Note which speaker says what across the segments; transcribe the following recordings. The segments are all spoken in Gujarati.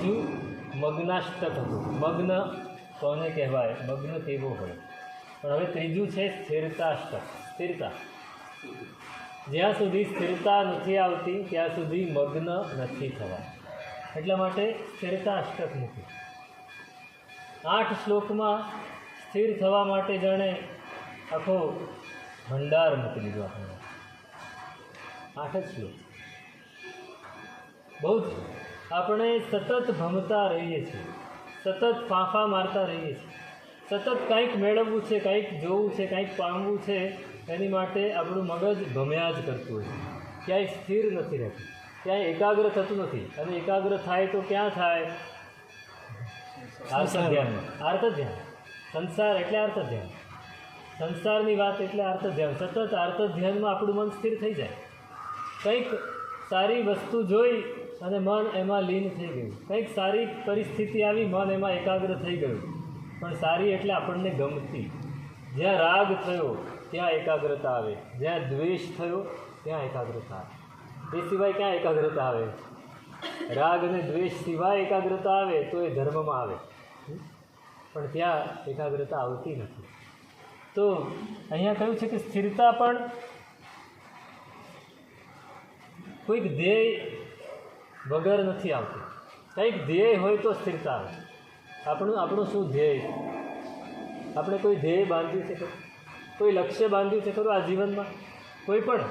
Speaker 1: બીજું મગ્નાષ્ટક હતું. મગ્ન કોને કહેવાય? મગ્ન કેવો હોય? પણ હવે ત્રીજું છે સ્થિરતાષ્ટક. સ્થિરતા. જ્યાં સુધી સ્થિરતા નથી આવતી ત્યાં સુધી મગ્ન નથી થવા. એટલા માટે સ્થિરતાષ્ટક મૂકી. 8 શ્લોકમાં સ્થિર થવા માટે જાણે આખો ભંડાર મૂકી દીધો આપણે. 8 જ શ્લોક. બહુ જ આપણે સતત ભમતા રહીએ છીએ, સતત ફાંફા મારતા રહીએ છીએ, સતત કંઈક મેળવવું છે, કંઈક જોવું છે, કંઈક પામવું છે, એની માટે આપણું મગજ ભમ્યા જ કરતું હોય છે. ક્યાંય સ્થિર નથી રહેતું, ક્યાંય એકાગ્ર થતું નથી. અને એકાગ્ર થાય તો ક્યાં થાય? આર્ત ધ્યાનમાં. આર્ત ધ્યાન. સંસાર એટલે આર્ત ધ્યાન. સંસારની વાત એટલે આર્ત ધ્યાન. સતત આર્ત ધ્યાનમાં આપણું મન સ્થિર થઈ જાય. કંઈક સારી વસ્તુ જોઈ અને મન એમાં લીન થઈ ગયું. કંઈક સારી પરિસ્થિતિ આવી, મન એમાં એકાગ્ર થઈ ગયું. પણ સારી એટલે આપણને ગમતી. જ્યાં રાગ થયો ત્યાં એકાગ્રતા આવે, જ્યાં દ્વેષ થયો ત્યાં એકાગ્રતા આવે. એ સિવાય ક્યાં એકાગ્રતા આવે? રાગ અને દ્વેષ સિવાય એકાગ્રતા આવે તો એ ધર્મમાં આવે, પણ ત્યાં એકાગ્રતા આવતી નથી. તો અહીંયા કહ્યું છે કે સ્થિરતા પણ કોઈક ધ્યેય વગર નથી આવતી. કંઈક ધ્યેય હોય તો સ્થિરતા આવે. આપણું શું ધ્યેય? આપણે કોઈ ધ્યેય બાંધ્યું છે ખરું? કોઈ લક્ષ્ય બાંધ્યું છે ખરું આ જીવનમાં? કોઈ પણ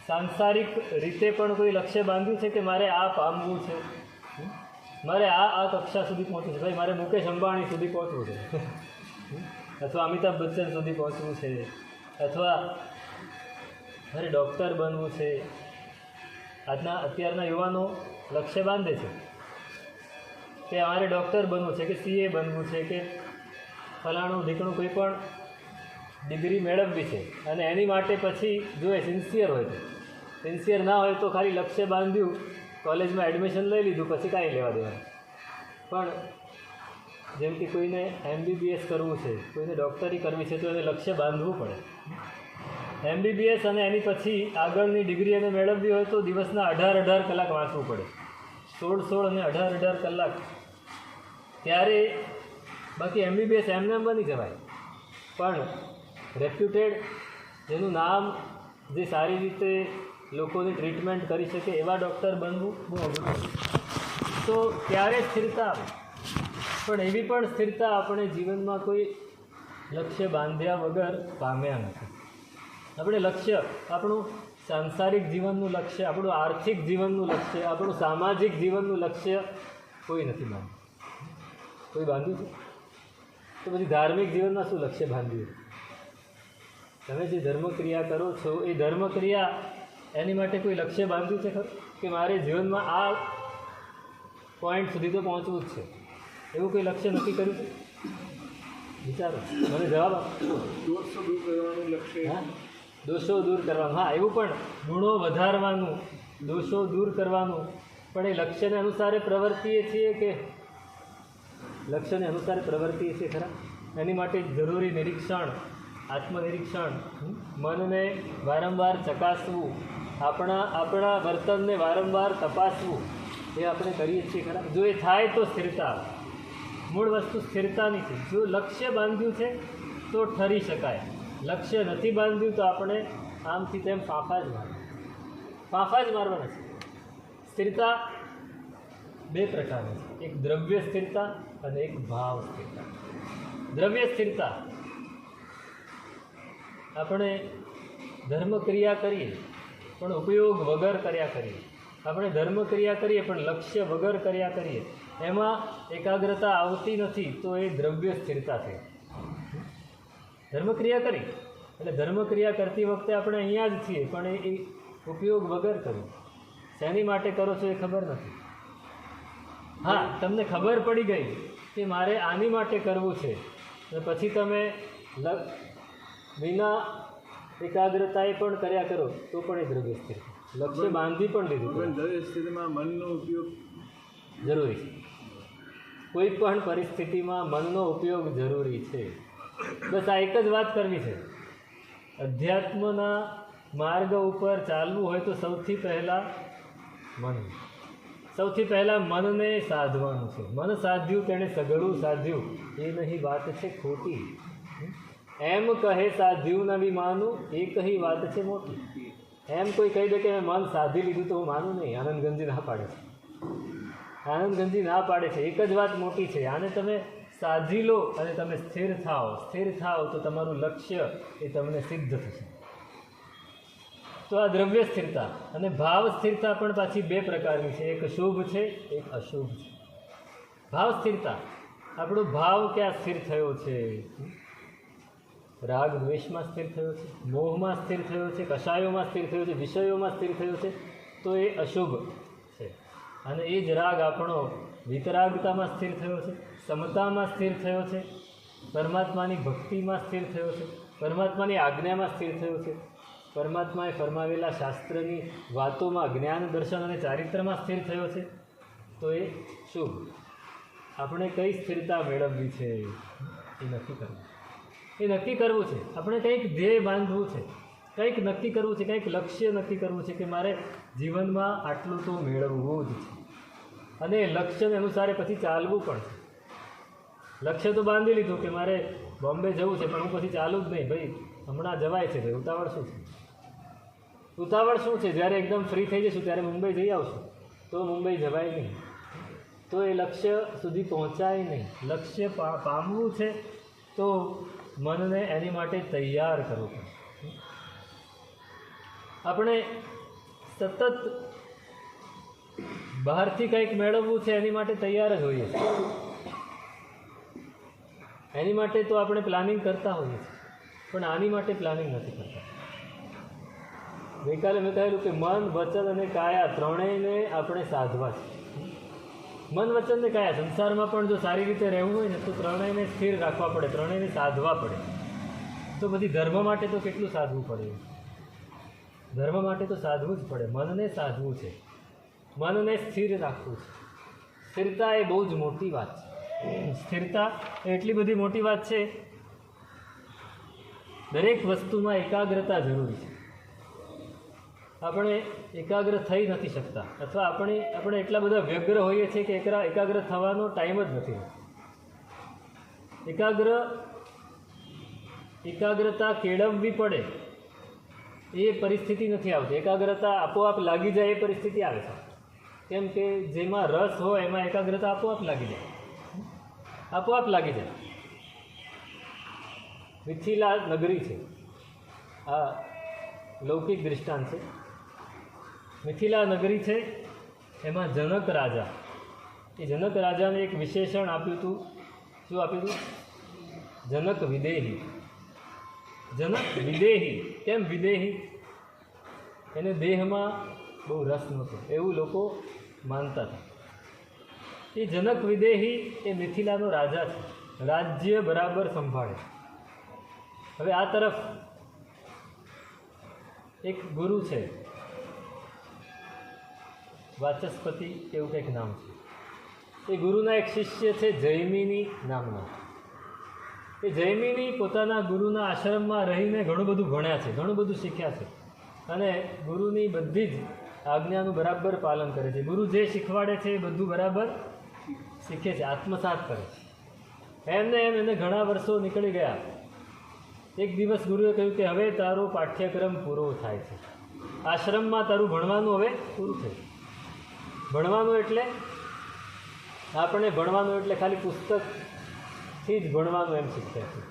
Speaker 1: સાંસારિક રીતે પણ કોઈ લક્ષ્ય બાંધ્યું છે કે મારે આ પામવું છે, મારે આ કક્ષા સુધી પહોંચવું છે? ભાઈ મારે મુકેશ અંબાણી સુધી પહોંચવું છે, અથવા અમિતાભ બચ્ચન સુધી પહોંચવું છે, અથવા મારે ડૉક્ટર બનવું છે. અત્યારના યુવાનો લક્ષ્ય બાંધે છે કે અમારે ડૉક્ટર બનવું છે, કે CA બનવું છે, કે ફલાણું ઢીકણું કોઈ પણ ડિગ્રી મેળવવી છે. અને એની માટે પછી જો એ સિન્સિયર હોય તો, સિન્સિયર ના હોય તો ખાલી લક્ષ્ય બાંધ્યું, કોલેજમાં એડમિશન લઈ લીધું, પછી કાંઈ લેવા દેવાનું. પણ જેમ કે કોઈને MBBS કરવું છે, કોઈને ડૉક્ટરી કરવી છે, તો એને લક્ષ્ય બાંધવું પડે. MBBS અને એની પછી આગળની ડિગ્રી એને મેળવવી હોય તો દિવસના 18 કલાક વાંચવું પડે, 16 અને 18 કલાક. ત્યારે બાકી MBBS એમને એમ બની જવાય, પણ રેપ્યુટેડ, જેનું નામ, જે સારી રીતે લોકોની ટ્રીટમેન્ટ કરી શકે એવા ડૉક્ટર બનવું બહુ અઘરું. તો ત્યારે સ્થિરતા આવે. પણ એવી પણ સ્થિરતા આપણે જીવનમાં કોઈ લક્ષ્ય બાંધ્યા વગર પામ્યા નથી. આપણે લક્ષ્ય, આપણું સાંસારિક જીવનનું લક્ષ્ય, આપણું આર્થિક જીવનનું લક્ષ્ય, આપણું સામાજિક જીવનનું લક્ષ્ય કોઈ નથી બાંધ્યું. કોઈ બાંધ્યું છે? તો પછી ધાર્મિક જીવનમાં શું લક્ષ્ય બાંધ્યું? તમે જે ધર્મક્રિયા કરો છો એ ધર્મક્રિયા, એની માટે કોઈ લક્ષ્ય બાંધ્યું છે ખરું? કે મારે જીવનમાં આ પોઈન્ટ સુધી તો પહોંચવું જ છે, એવું કોઈ લક્ષ્ય નક્કી કર્યું છે? વિચારો, મને જવાબ આપો.
Speaker 2: દોષો દૂર કરવાનું લક્ષ્ય.
Speaker 1: હા, દોષો દૂર કરવાનું. હા, એવું પણ ગુણો વધારવાનું, દોષો દૂર કરવાનું. પણ એ લક્ષ્યને અનુસારે પ્રવર્તીએ છીએ કે લક્ષ્યને અનુસારે પ્રવર્તીએ છીએ ખરા? એની માટે જરૂરી નિરીક્ષણ, આત્મનિરીક્ષણ, મનને વારંવાર ચકાસવું, આપણા વર્તનને વારંવાર તપાસવું, એ આપણે કરીએ છીએ ખરા? જો એ થાય તો સ્થિરતા આવે. મૂળ વસ્તુ સ્થિરતાની છે. જો લક્ષ્ય બાંધ્યું છે તો ઠરી શકાય, લક્ષ્ય નથી બાંધ્યું તો આપણે આમથી તેમ ફાંફા જ મારવાના છે. સ્થિરતા 2 પ્રકારની છે, એક દ્રવ્ય સ્થિરતા અને એક ભાવ સ્થિરતા. દ્રવ્ય સ્થિરતા, આપણે ધર્મક્રિયા કરીએ પણ ઉપયોગ વગર કર્યા કરીએ, આપણે ધર્મક્રિયા કરીએ પણ લક્ષ્ય વગર કર્યા કરીએ, એમાં એકાગ્રતા આવતી નથી, તો એ દ્રવ્ય સ્થિરતા છે. ધર્મક્રિયા કરી એટલે ધર્મક્રિયા કરતી વખતે આપણે અહીંયા જ છીએ, પણ એ ઉપયોગ વગર કર્યું. શેની માટે કરો છો એ ખબર નથી. હા, તમને ખબર પડી ગઈ કે મારે આની માટે કરવું છે, અને પછી તમે વિના એકાગ્રતાએ પણ કર્યા કરો તો પણ એ દ્રવ્ય સ્થિરતા. લક્ષ્ય બાંધી પણ લીધું,
Speaker 2: દ્રવ્ય સ્થિતિમાં મનનો ઉપયોગ
Speaker 1: જરૂરી છે. કોઈ પણ પરિસ્થિતિમાં મનનો ઉપયોગ જરૂરી છે. બસ આ એક જ વાત કરવી છે. અધ્યાત્મના માર્ગ ઉપર ચાલવું હોય તો સૌથી પહેલાં મન, સૌથી પહેલાં મનને સાધવાનું છે. મન સાધ્યું તેણે સઘળું સાધ્યું, એ નહીં વાત છે ખોટી. એમ કહે સાધ્યું ન વિમાનું, એ કહી વાત છે મોટી. એમ કોઈ કહી દે કે મેં મન સાધી લીધું તો હું માનું નહીં. આનંદ ગંજી ના પાડે છે. આનંદ ગંજી ના પાડે છે. એક જ વાત મોટી છે, આને તમે સાધી લો અને તમે સ્થિર થાઓ. સ્થિર થાઓ તો તમારું લક્ષ્ય એ તમને સિદ્ધ થશે. તો આ દ્રવ્ય સ્થિરતા અને ભાવ સ્થિરતા પણ પાછી બે પ્રકારની છે. એક શુભ છે, એક અશુભ છે. ભાવ સ્થિરતા, આપણો ભાવ ક્યાં સ્થિર થયો છે? રાગ દ્વેષમાં સ્થિર થયો છે, મોહમાં સ્થિર થયો છે, કષાયોમાં સ્થિર થયો છે, વિષયોમાં સ્થિર થયો છે, તો એ અશુભ છે. અને એ જ રાગ આપણો વિતરાગતામાં સ્થિર થયો છે, સમતામાં સ્થિર થયો છે, પરમાત્માની ભક્તિમાં સ્થિર થયો છે, પરમાત્માની આજ્ઞામાં સ્થિર થયો છે, પરમાત્માએ ફરમાવેલા શાસ્ત્રની વાતોમાં જ્ઞાન દર્શન અને ચારિત્રમાં સ્થિર થયો છે, તો એ શુભ. આપણે કઈ સ્થિરતા મેળવવી છે એ નક્કી કરવું. એ નક્કી કરવું છે. આપણે કંઈક ધ્યેય બાંધવું છે, કંઈક નક્કી કરવું છે, કંઈક લક્ષ્ય નક્કી કરવું છે કે મારે જીવનમાં આટલું તો મેળવવું જ છે. અને એ લક્ષ્યને અનુસારે પછી ચાલવું પણ છે. લક્ષ્ય તો બાંધી લીધું કે મારે બોમ્બે જવું છે, પણ હું પછી ચાલું જ નહીં. ભાઈ હમણાં જવાય છે, ભાઈ ઉતાવળ શું છે? ઉતાવળ શું છે? જ્યારે એકદમ ફ્રી થઈ જઈશું ત્યારે મુંબઈ જઈ આવશું. તો મુંબઈ જવાય નહીં, તો એ લક્ષ્ય સુધી પહોંચાય નહીં. લક્ષ્ય પામવું છે તો મનને એની માટે તૈયાર કરવું પડે. આપણે સતત બહારથી કંઈક મેળવવું છે એની માટે તૈયાર જ હોઈએ છીએ. એની માટે તો આપણે પ્લાનિંગ કરતા હોઈએ છીએ, પણ આની માટે પ્લાનિંગ નથી કરતા. ગઈકાલે મેં કહેલું કે મન, વચન અને કાયા ત્રણેયને આપણે સાધવા છે. મન, વચન ને કાયા, સંસારમાં પણ જો સારી રીતે રહેવું હોય ને તો ત્રણેયને સ્થિર રાખવા પડે, ત્રણેયને સાધવા પડે. તો બધી ધર્મ માટે તો કેટલું સાધવું પડે? ધર્મ માટે તો સાધવું જ પડે. મનને સાધવું છે, મનને સ્થિર રાખવું છે. સ્થિરતા એ બહુ જ મોટી વાત છે. સ્થિરતા એટલી બધી મોટી વાત છે. દરેક વસ્તુમાં એકાગ્રતા જરૂરી છે. આપણે એકાગ્ર થઈ નથી શકતા, અથવા આપણે એટલા બધા વ્યગ્ર હોઈએ છીએ કે એકાગ્ર થવાનો ટાઈમ જ નથી. એકાગ્રતા કેળવવી પડે એ પરિસ્થિતિ નથી આવતી. એકાગ્રતા આપોઆપ લાગી જાય એ પરિસ્થિતિ આવે છે. કેમ કે જેમાં રસ હોય એમાં એકાગ્રતા આપોઆપ લાગી જાય. આપોઆપ લાગી જાય. મિથિલા નગરી છે, આ લૌકિક દૃષ્ટાંત છે. મિથિલા નગરી છે, એમાં જનક રાજા, એ જનક રાજાને એક વિશેષણ આપ્યું હતું. શું આપ્યું હતું? જનક વિદેહી. જનક વિદેહી. કેમ વિદેહી? એને દેહમાં બહુ રસ નહોતો એવું લોકો માનતા હતા. એ જનક વિદેહી એ મિથિલાનો રાજા છે, રાજ્ય બરાબર સંભાળે. હવે આ તરફ એક ગુરુ છે, વાચસ્પતિ એવું કંઈક નામ છે. એ ગુરુના એક શિષ્ય છે જૈમિની નામનો. એ જૈમિની પોતાના ગુરુના આશ્રમમાં રહીને ઘણું બધું ભણ્યા છે, ઘણું બધું શીખ્યા છે, અને ગુરુની બધી જ આજ્ઞાનું બરાબર પાલન કરે છે. ગુરુ જે શીખવાડે છે એ બધું બરાબર શીખે છે, આત્મસાત કરે છે. એને ઘણા વર્ષો નીકળી ગયા. એક દિવસ ગુરુએ કહ્યું કે હવે તારો પાઠ્યક્રમ પૂરો થાય છે, આશ્રમમાં તારું ભણવાનું હવે પૂરું થયું. ભણવાનું એટલે ખાલી પુસ્તકથી જ ભણવાનું એમ શીખે છે.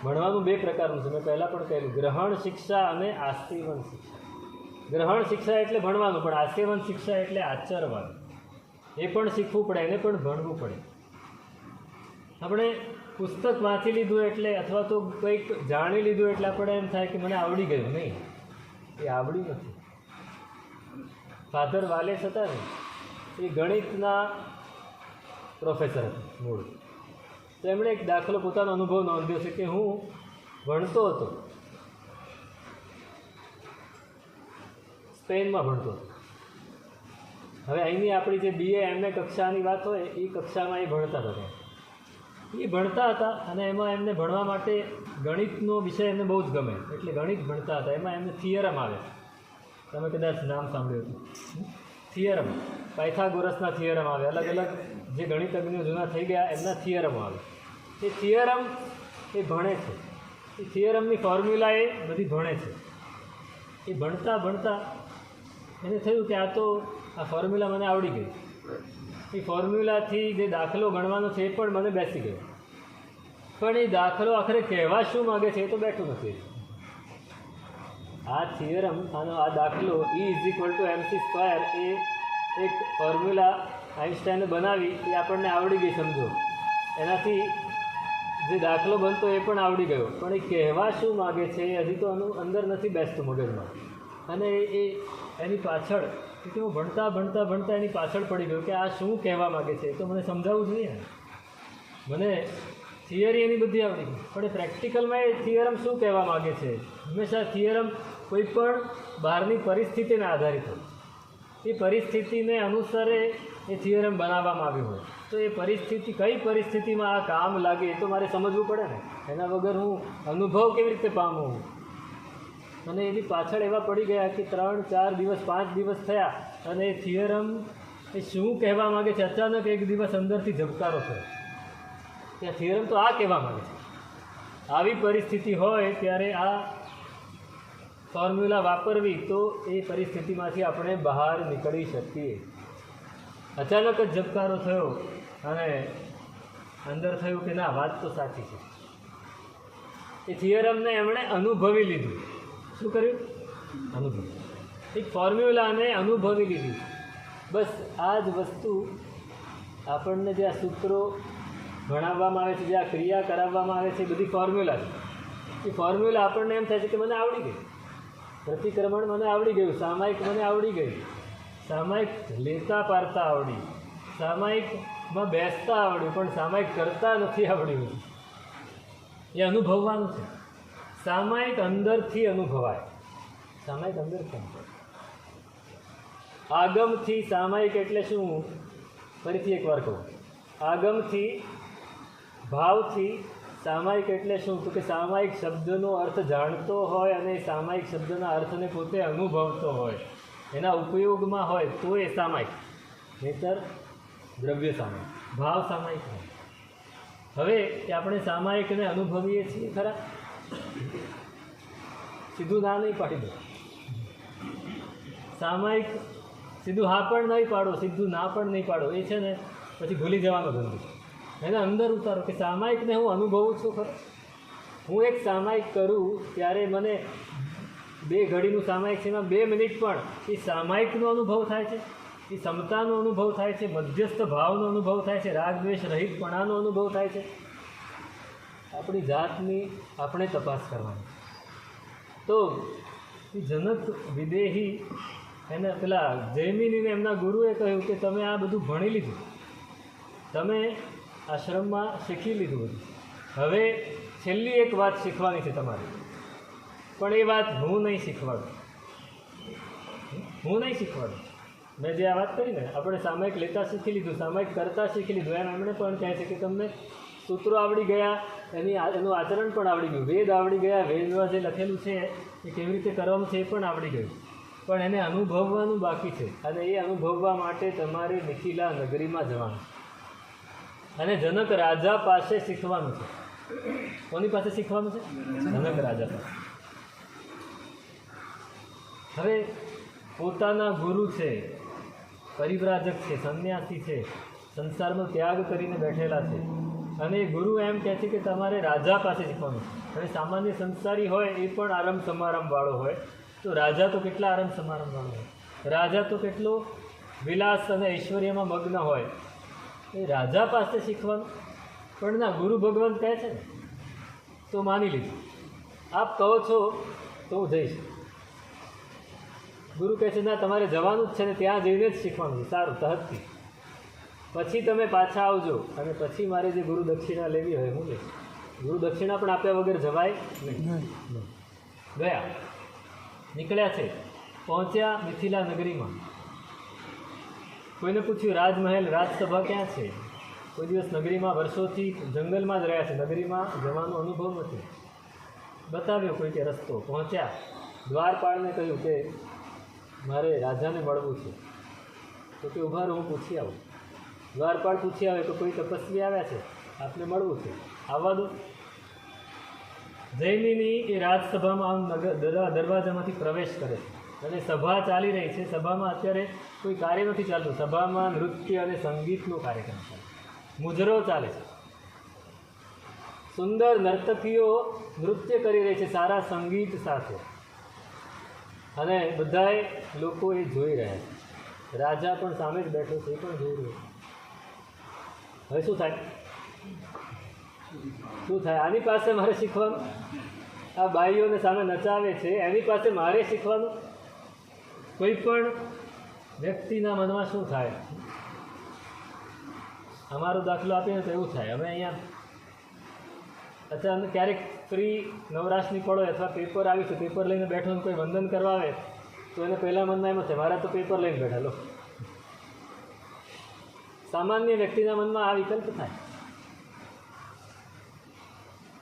Speaker 1: ભણવાનું બે પ્રકારનું છે. મેં પહેલાં પણ કહેલું, ગ્રહણ શિક્ષા અને આસ્તીવન શિક્ષા. ગ્રહણ શિક્ષા એટલે ભણવાનું, પણ આસ્તીવન શિક્ષા એટલે આચરવાનું. એ પણ શીખવું પડે, એને પણ ભણવું પડે. આપણે પુસ્તક વાંચી લીધું એટલે, અથવા તો કંઈક જાણી લીધું એટલે આપણે એમ થાય કે મને આવડી ગયું. નહીં, એ આવડ્યું નથી. ફાધર વાલેસ હતા ને, એ ગણિતના પ્રોફેસર હતા મૂળ. તો એમણે એક દાખલો, પોતાનો અનુભવ નોંધ્યો છે કે હું ભણતો હતો, સ્પેનમાં ભણતો હતો. હવે અહીંની આપણી જે BA MA કક્ષાની વાત હોય એ કક્ષામાં એ ભણતા હતા. એ ભણતા હતા અને એમાં એમને ભણવા માટે ગણિતનો વિષય એમને બહુ જ ગમે, એટલે ગણિત ભણતા હતા. એમાં એમને થિયરમ આવે, તમે કદાચ નામ સાંભળ્યું હતું, થિયરમ. પાયથાગોરસના થિયરમ આવે, અલગ અલગ જે ગણિતજ્ઞો જૂના થઈ ગયા એમના થિયરમો આવે. એ થિયરમ એ ભણે છે, એ થિયરમની ફોર્મ્યુલા એ બધી ભણે છે. એ ભણતા ભણતા એને થયું કે આ ફોર્મ્યુલા મને આવડી ગઈ. એ ફોર્મ્યુલાથી જે દાખલો ગણવાનો છે એ પણ મને બેસી ગયો. પણ એ દાખલો આખરે કહેવા શું માગે છે એ તો બેઠું નથી. આ થિયરમ આ દાખલો E=mc² એ એક ફોર્મ્યુલા આઈન્સ્ટાઈને બનાવી, એ આપણને આવડી ગઈ સમજો. એનાથી જે દાખલો બનતો એ પણ આવડી ગયો, પણ એ કહેવા શું માગે છે એ હજી તો અંદર નથી બેસતું મગજમાં. અને એની પાછળ કે હું ભણતા ભણતા ભણતા એની પાછળ પડી ગયો કે આ શું કહેવા માગે છે, તો મને સમજાવવું જોઈએ ને. મને થિયરી એની બધી આવડી ગઈ, પણ એ પ્રેક્ટિકલમાં એ થિયરમ શું કહેવા માગે છે. હંમેશા થિયરમ કોઈ પણ બહારની પરિસ્થિતિને આધારિત હોય, એ પરિસ્થિતિને અનુસરે એ થિયરમ બનાવવામાં આવ્યું હોય. તો એ પરિસ્થિતિ કઈ પરિસ્થિતિમાં આ કામ લાગે એ તો મારે સમજવું પડે ને. એના વગર હું અનુભવ કેવી રીતે પામું. અને એની પાછળ એવા પડી ગયા કે 3, 4 દિવસ 5 દિવસ થયા અને એ થિયરમ એ શું કહેવા માગે છે. અચાનક એક દિવસ અંદરથી ઝબકારો થયો કે આ થિયરમ તો આ કહેવા માગે છે. આવી પરિસ્થિતિ હોય ત્યારે આ ફોર્મ્યુલા વાપરવી તો એ પરિસ્થિતિમાંથી આપણે બહાર નીકળી શકીએ. અચાનક જ ઝબકારો થયો અને અંદર થયું કે ના, વાત તો સાચી છે. એ થિયરમને એમણે અનુભવી લીધું. શું કર્યું? અનુભવ. એક ફોર્મ્યુલાને અનુભવી લીધી. બસ આ જ વસ્તુ આપણને જે આ સૂત્રો ભણાવવામાં આવે છે, જે આ ક્રિયા કરાવવામાં આવે છે, એ બધી ફોર્મ્યુલા છે. એ ફોર્મ્યુલા આપણને એમ થાય છે કે મને આવડી ગઈ. પ્રતિક્રમણ મને આવડી ગયું, સામાયિક મને આવડી ગઈ, સામાયિક લેતા પાડતા આવડી, સામાયિકમાં બેસતા આવડ્યું, પણ સામાયિક કરતા નથી આવડ્યું. એ અનુભવવાનું છે. સામાયિક અંદરથી અનુભવાય. સામાયિક અંદરથી અનુભવાય. આગમથી સામાયિક એટલે શું? ફરીથી એકવાર કહું. આગમથી, ભાવથી સામાયિક એટલે શું? તો કે સામાયિક શબ્દનો અર્થ જાણતો હોય અને સામાયિક શબ્દના અર્થને પોતે અનુભવતો હોય, એના ઉપયોગમાં હોય તો એ સામાયિક. નહીંતર દ્રવ્ય સામાયિક, ભાવ સામાયિક હોય. હવે કે આપણે સામાયિકને અનુભવીએ છીએ ખરા? સીધું ના નહીં પાડી દો. સામાયિક સીધું હા પણ નહીં પાડો, સીધું ના પણ નહીં પાડો. એ છે ને પછી ભૂલી જવાનો ધંધો. એને અંદર ઉતારો કે સામાયિકને હું અનુભવું છું ખરો. હું એક સામાયિક કરું ત્યારે મને 2 ઘડીનું સામાયિક છે, એમાં 2 મિનિટ પણ એ સામાયિકનો અનુભવ થાય છે, એ સમતાનો અનુભવ થાય છે, મધ્યસ્થ ભાવનો અનુભવ થાય છે, રાગ દ્વેષ રહિતપણાનો અનુભવ થાય છે. આપણી જાતની આપણે તપાસ કરવાની. તો એ જનક વિદેહી એને પેલા જૈમિનીને એમના ગુરુએ કહ્યું કે તમે આ બધું ભણી લીધું, તમે આશ્રમમાં શીખી લીધું બધું, હવે છેલ્લી એક વાત શીખવાની છે તમારે. પણ એ વાત હું નહીં શીખવાડું. હું નહીં શીખવાડું. મેં જે આ વાત કરી ને, આપણે સામાયિક લેતા શીખી લીધું, સામાયિક કરતા શીખી લીધું. એમણે પણ કહે છે કે તમને સૂત્રો આવડી ગયા, એનું આચરણ પણ આવડી ગયું, વેદ આવડી ગયા, વેદમાં જે લખેલું છે એ કેવી રીતે કરવાનું છે એ પણ આવડી ગયું. પણ એને અનુભવવાનું બાકી છે. અને એ અનુભવવા માટે તમારે મિથિલા નગરીમાં જવાનું અને જનક રાજા પાસે શીખવાનું છે. કોની પાસે શીખવાનું છે? જનક રાજા પાસે. હવે પોતાના ગુરુ છે, પરિવ્રાજક છે, સંન્યાસી છે, સંસારનો ત્યાગ કરીને બેઠેલા છે, અને એ ગુરુ એમ કહે છે કે તમારે રાજા પાસે શીખવાનું છે. હવે સામાન્ય સંસારી હોય એ પણ આરંભ સમારંભવાળો હોય, તો રાજા તો કેટલા આરંભ સમારંભવાળો હોય, રાજા તો કેટલો વિલાસ અને ઐશ્વર્યમાં મગ્ન હોય. એ રાજા પાસે શીખવાનું. પણ ના, ગુરુ ભગવાન કહે છે ને તો માની લીધું. આપ કહો છો તો હું જઈશ. ગુરુ કહે છે ના, તમારે જવાનું જ છે ને ત્યાં જઈને જ શીખવાનું છે. સારું, તહતથી પછી તમે પાછા આવજો અને પછી મારે જે ગુરુ દક્ષિણા લેવી હોય હું લઈશ. ગુરુ દક્ષિણા પણ આપ્યા વગર જવાય નહીં. ગયા, નીકળ્યા છે, પહોંચ્યા મિથિલા નગરીમાં. કોઈને પૂછ્યું રાજમહેલ, રાજસભા ક્યાં છે? કોઈ દિવસ નગરીમાં વર્ષોથી જંગલમાં જ રહ્યા છે, નગરીમાં જવાનો અનુભવ નથી. બતાવ્યો કોઈ કે રસ્તો. પહોંચ્યા, દ્વારપાળને કહ્યું કે મારે રાજાને મળવું છે. તો કે ઊભા રહો, હું પૂછી આવું. દ્વારપાળ પૂછી આવે તો કોઈ તપસ્વી આવ્યા છે, આપને મળવું છે, આવવા દો. જૈમિની એ રાજસભામાં આમ દરવાજામાંથી પ્રવેશ કરે છે અને સભા ચાલી રહી છે. સભામાં અત્યારે કોઈ કાર્ય નથી ચાલતું. સભામાં નૃત્ય અને સંગીતનો કાર્યક્રમ ચાલે, મુજરો ચાલે છે. સુંદર નર્તકીઓ નૃત્ય કરી રહી છે સારા સંગીત સાથે, અને બધાય લોકો એ જોઈ રહ્યા છે. રાજા પણ સામે જ બેઠો છે, એ પણ જોઈ રહ્યો છે. હવે શું થાય? શું થાય? આની પાસે મારે શીખવાનું? આ બાઈઓને સામે નચાવે છે, એની પાસે મારે શીખવાનું? કોઈ પણ વ્યક્તિના મનમાં શું થાય? અમારો દાખલો આપીને તો એવું થાય. અમે અહીંયા અચાનક ક્યારેક ફ્રી નવરાશની પડો અથવા પેપર આવ્યું છે, પેપર લઈને બેઠો ને કોઈ વંદન કરવા આવે તો એને પહેલાં મનમાં એમ થાય મારા તો પેપર લઈને બેઠા લો. સામાન્ય વ્યક્તિના મનમાં આ વિકલ્પ થાય.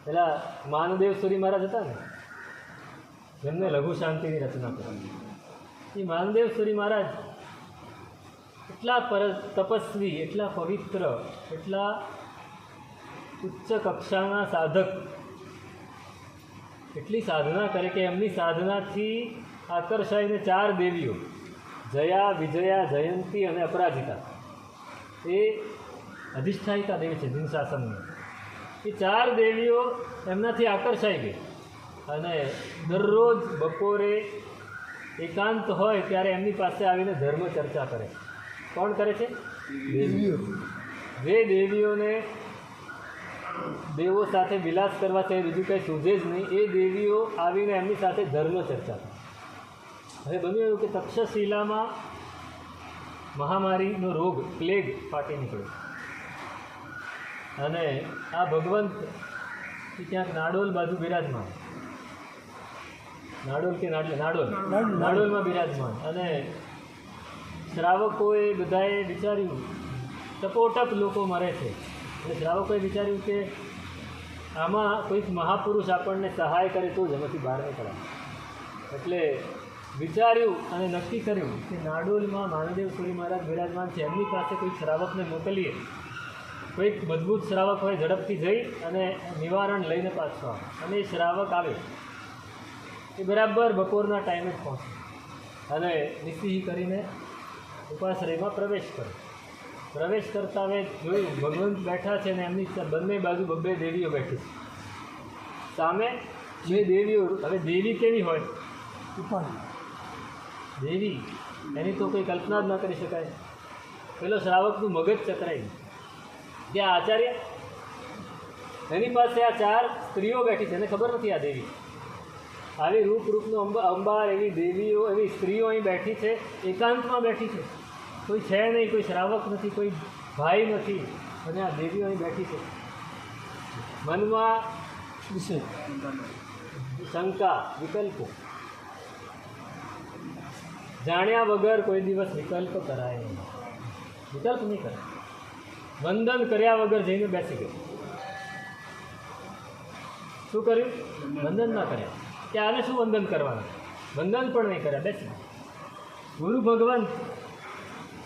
Speaker 1: પેલા માનદેવ સુરી મહારાજ હતા ને, જેમને લઘુ શાંતિની રચના કરી. એ માનદેવ સુરી મહારાજ એટલા તપસ્વી, એટલા પવિત્ર, એટલા ઉચ્ચ કક્ષાના સાધક, એટલી સાધના કરે કે એમની સાધનાથી આકર્ષાઈને 4 દેવીઓ જયા, વિજયા, જયંતી અને અપરાજિતા, એ અધિષ્ઠાયિકા દેવી છે દિનશાસનની. એ 4 દેવીઓ એમનાથી આકર્ષાઈ ગઈ અને દરરોજ બપોરે એકાંત હોય ત્યારે એમની પાસે આવીને ધર્મ ચર્ચા કરે. કોણ કરે છે? દેવીઓ. જે દેવીઓને દેવો સાથે વિલાસ કરવા છે, બીજું કંઈ સૂઝે જ નહીં, એ દેવીઓ આવીને એમની સાથે ધર્મ ચર્ચા કરે. હવે બન્યું એવું કે તક્ષશિલામાં મહામારીનો રોગ, પ્લેગ ફાટી નીકળ્યો અને આ ભગવંત ક્યાંક નાડોલ બાજુ બિરાજમાન, નાડોલમાં બિરાજમાન. અને શ્રાવકોએ બધાએ વિચાર્યું, ટપોટપ લોકો મરે છે, એટલે શ્રાવકોએ વિચાર્યું કે આમાં કોઈક મહાપુરુષ આપણને સહાય કરે તો જ એમાંથી બહાર નીકળાય. એટલે વિચાર્યું અને નક્કી કર્યું કે નાડોલમાં માનદેવ સુરી મહારાજ બિરાજમાન છે, એમની પાસે કોઈક શ્રાવકને મોકલીએ. કોઈક મજબૂત શ્રાવક હોય, ઝડપથી જઈ અને નિવારણ લઈને પાછો આવે. અને એ શ્રાવક આવ્યો, એ બરાબર બપોરના ટાઈમે જ પહોંચ્યો અને નિસિંહ કરીને ઉપાશ્રયમાં પ્રવેશ કર્યો. પ્રવેશ કરતા હવે જોયું ભગવંત બેઠા છે ને એમની બંને બાજુ 2 દેવીઓ બેઠી છે. સામે 2 દેવીઓ. હવે દેવી કેવી હોય? દેવી એની તો કોઈ કલ્પના જ ન કરી શકાય. પેલો શ્રાવકનું મગજ ચકરાઈ ગયું. ત્યાં આચાર્ય, એની પાસે આ 4 સ્ત્રીઓ બેઠી છે, એને ખબર નથી આ દેવી. આવી રૂપનું અંબાર એવી દેવીઓ, એવી સ્ત્રીઓ અહીં બેઠી છે, એકાંતમાં બેઠી છે. કોઈ છે નહીં, કોઈ શ્રાવક નથી, કોઈ ભાઈ નથી, અને આ દેવીઓ અહીં બેઠી છે. મનમાં શંકા, વિકલ્પો. જાણ્યા વગર કોઈ દિવસ વિકલ્પ કરાય નહીં. વિકલ્પ નહીં કરે. વંદન કર્યા વગર જઈને બેસી ગયો. શું કર્યું? વંદન ના કર્યા. કે આને શું વંદન કરવાનું? વંદન પણ નહીં કર્યા, બેસી. ગુરુ ભગવંત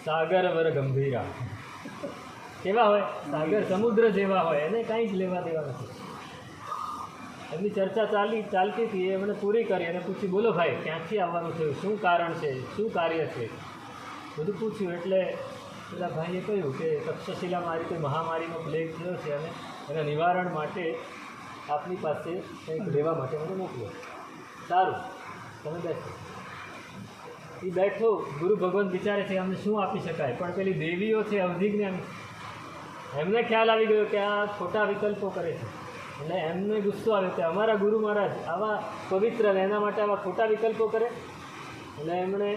Speaker 1: સાગર વર ગંભીરા કેવા હોય? સાગર સમુદ્ર જેવા હોય, એને કાંઈ જ લેવા દેવા નથી. એમની ચર્ચા ચાલતી હતી, એ મને પૂરી કરી અને પૂછી, બોલો ભાઈ ક્યાંથી આવવાનું થયું, શું કારણ છે, શું કાર્ય છે, બધું પૂછ્યું. એટલે પેલા ભાઈએ કહ્યું કે તક્ષશિલામાં આ રીતે મહામારીનો પ્લેગ થયો છે અને એના નિવારણ માટે આપની પાસે કંઈક લેવા માટે મને મોકલ્યો. સારું, તમે બેસો. એ બેઠો. ગુરુ ભગવંત વિચારે છે અમને શું આપી શકાય, પણ પેલી દેવીઓ છે અવધિજ્ઞાની, એમને ખ્યાલ આવી ગયો કે આ ખોટા વિકલ્પો કરે છે. એટલે એમને ગુસ્સો આવ્યો કે અમારા ગુરુ મહારાજ આવા પવિત્ર ને એના માટે આવા ખોટા વિકલ્પો કરે. એટલે એમણે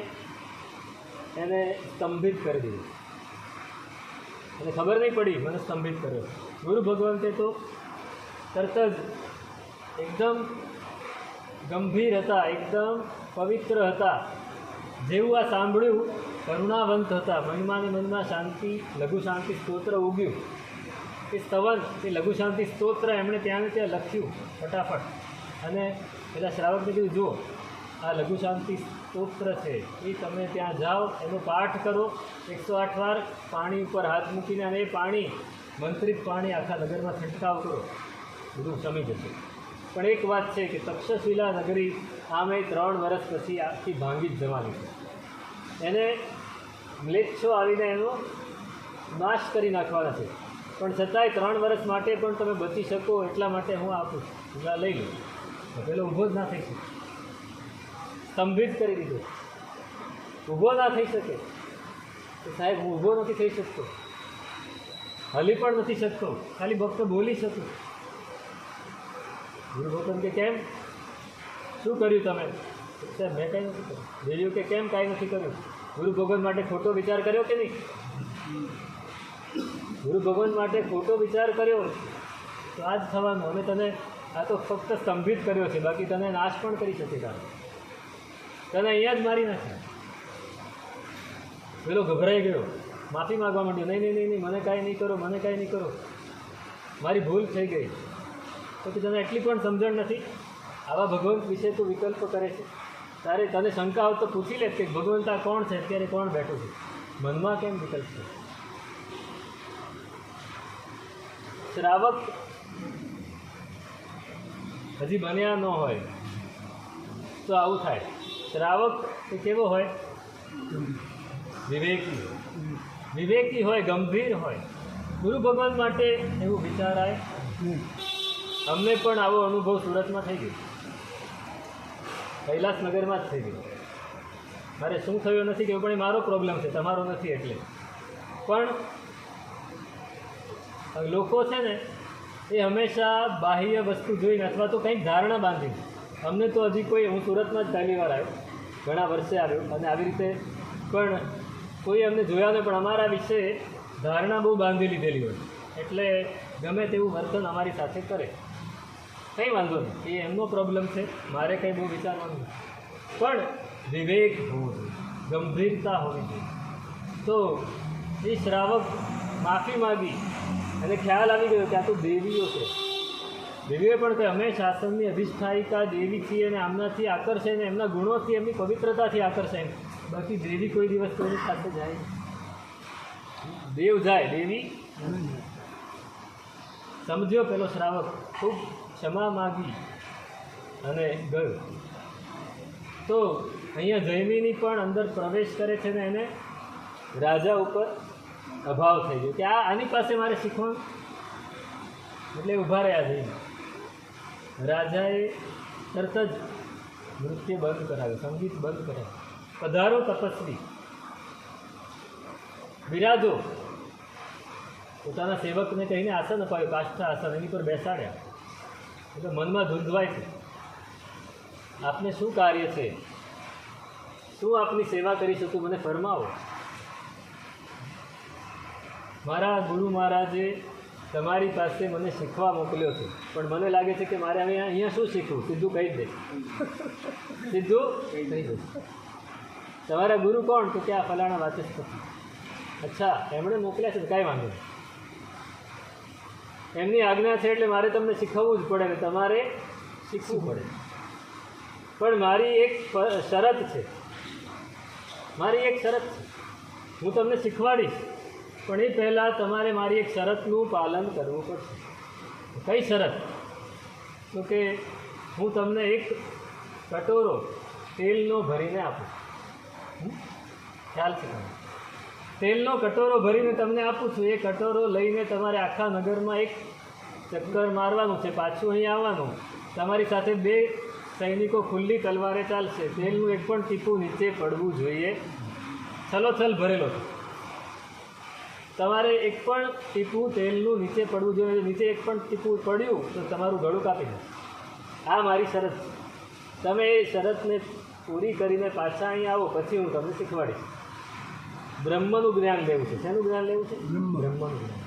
Speaker 1: એને સ્તંભિત કરી દીધું. એને ખબર નહીં પડી, મને સ્તંભિત કર્યો. ગુરુ ભગવંતે તો તરત જ એકદમ ગંભીર હતા, એકદમ પવિત્ર હતા. જેવું આ સાંભળ્યું, કરુણાવંત હતા. મનમાં શાંતિ, લઘુ શાંતિ સ્તોત્ર ઉગ્યું. એ સ્તવન, એ લઘુ શાંતિ સ્તોત્ર એમણે ત્યાં લખ્યું ફટાફટ. અને પેલા શ્રાવકને કીધું, જુઓ આ લઘુ શાંતિ સ્તોત્ર છે એ તમે ત્યાં જાઓ, એનો પાઠ કરો 108 વાર, પાણી ઉપર હાથ મૂકીને, અને એ પાણી મંત્રિત પાણી આખા નગરમાં છંટકાવ કરો, બધું શમી જશે. પણ એક વાત છે કે તક્ષશિલા નગરી આમે 3 વર્ષ પછી આખી ભાંગી જ જવાની છે. એને મ્લેચ્છો આવીને એનો નાશ કરી નાખવાના છે. પણ છતાંય 3 વર્ષ માટે પણ તમે બચી શકો એટલા માટે હું આપું છું, લઈ લો. પેલો ઊભો જ ના થઈ શકે, સ્તંભિત કરી દીધો, ઊભો ના થઈ શકે કે સાહેબ હું ઊભો નથી થઈ શકતો, હલી પણ નથી શકતો, ખાલી ફક્ત બોલી શકું. ગુરુ ગૌતમ કે કેમ, શું કર્યું તમે? સાહેબ મેં કાંઈ નથી કર્યું. દેવીઓ કે કેમ કાંઈ નથી કર્યું? ગુરુ ભગવાન માટે ખોટો વિચાર કર્યો કે નહીં? ગુરુ ભગવાન માટે ખોટો વિચાર કર્યો તો આ જ થવાનું. અમે તને આ તો ફક્ત સ્તંભિત કર્યો છે, બાકી તને નાશ પણ કરી શકે. તને અહીંયા જ મારી નાખે. પેલો ગભરાઈ ગયો, માફી માગવા માંડ્યો, નહીં નહીં નહીં નહીં, મને કાંઈ નહીં કરો, મને કાંઈ નહીં કરો, મારી ભૂલ થઈ ગઈ. તો તને એટલી પણ સમજણ નથી? આવા ભગવંત વિશે તું વિકલ્પ કરે છે. તારે તને શંકા હોય તો પૂછી લે કે ભગવંત આ કોણ છે, અત્યારે કોણ બેઠું છે? મનમાં કેમ વિકલ્પ છે? શ્રાવક હજી બન્યા ન હોય તો આવું થાય. શ્રાવક એ કેવો હોય? વિવેકી હોય, ગંભીર હોય. ગુરુ ભગવાન માટે એવું વિચારાય. અમને પણ આવો અનુભવ સુરતમાં થઈ ગયો, કૈલાસનગરમાં જ થઈ ગયો. મારે શું થયું નથી કે પણ એ મારો પ્રોબ્લેમ છે, તમારો નથી. એટલે પણ લોકો છે ને એ હંમેશા બાહ્ય વસ્તુ જોઈને અથવા તો કંઈક ધારણા બાંધીને, અમને તો હજી કોઈ, હું સુરતમાં જ પહેલી વાર આવ્યો, ઘણા વર્ષે આવ્યો, અને આવી રીતે પણ કોઈ અમને જોયા નહીં, પણ અમારા વિશે ધારણા બહુ બાંધી લીધેલી હોય. એટલે ગમે તેવું વર્તન અમારી સાથે કરે, કંઈ વાંધો નહીં, એ એમનો પ્રોબ્લેમ છે, મારે કંઈ બહુ વિચારવાનું નથી. પણ વિવેક હોવો જોઈએ, ગંભીરતા હોવી જોઈએ. તો એ શ્રાવક માફી માગી અને ખ્યાલ આવી ગયો કે આ તો દેવીઓ છે. દેવીએ પણ કહે અમે શાસનની અધિષ્ઠાયિકા દેવી છીએ, અને આમનાથી આકર્ષે ને એમના ગુણોથી, એમની પવિત્રતાથી આકર્ષે. બાકી દેવી કોઈ દિવસ કોઈની સાથે જાય, દેવ જાય, દેવી સમજ્યો. પેલો શ્રાવક ખૂબ ક્ષમા માગી અને ગયો. તો અહીંયા જૈમિની પણ અંદર પ્રવેશ કરે છે ને એને રાજા ઉપર અભાવ થઈ ગયો કે આની પાસે મારે શીખવાનું. એટલે ઊભા રહ્યા જઈને રાજાએ તરત જ નૃત્ય બંધ કરાવ્યું, સંગીત બંધ કરાવ્યું. પધારો તપસ્વી, બિરાજો. પોતાના સેવકને કહીને આસન અપાયું, કાષ્ઠા આસન, એની પર બેસાડ્યા. એટલે મનમાં ધૂંધવાય છે, આપને શું કાર્ય છે, શું આપની સેવા કરી શકું, મને ફરમાવો. મારા ગુરુ મહારાજે તમારી પાસે મને શીખવા મોકલ્યો છે, પણ મને લાગે છે કે મારે હવે અહીંયા શું શીખવું? સીધું કહી જ દે, સીધું કહી દે. તમારા ગુરુ કોણ? તો કે આ ફલાણા વાચસ્પતિ. અચ્છા, એમણે મોકલ્યા છે, કાંઈ વાંધો નહીં, એમની આજ્ઞા છે એટલે મારે તમને શીખવવું જ પડે ને તમારે શીખવું પડે. પણ મારી એક શરત છે, મારી એક શરત છે, હું તમને શીખવાડીશ, પણ એ પહેલાં તમારે મારી એક શરતનું પાલન કરવું પડશે. કઈ શરત? તો કે હું તમને એક કટોરો તેલનો ભરીને આપું. ખ્યાલ છે તમને? તેલનો કટોરો ભરીને તમને આપું છું. એ કટોરો લઈને તમારે આખા નગરમાં એક ચક્કર મારવાનું છે, પાછું અહીં આવવાનું. તમારી સાથે 2 સૈનિકો ખુલ્લી તલવારે ચાલશે. તેલનું એક પણ ટીપું નીચે પડવું જોઈએ. છલોછલ ભરેલો છે, તમારે એક પણ ટીપું તેલનું નીચે પડવું જોઈએ. નીચે એક પણ ટીપું પડ્યું તો તમારું ગળું કાપી દે. આ મારી શરત છે. તમે એ શરતને પૂરી કરીને પાછા અહીં આવો, પછી હું તમને શીખવાડીશ. બ્રહ્મનું જ્ઞાન લેવું છે. શેનું જ્ઞાન લેવું છે? બ્રહ્મનું જ્ઞાન,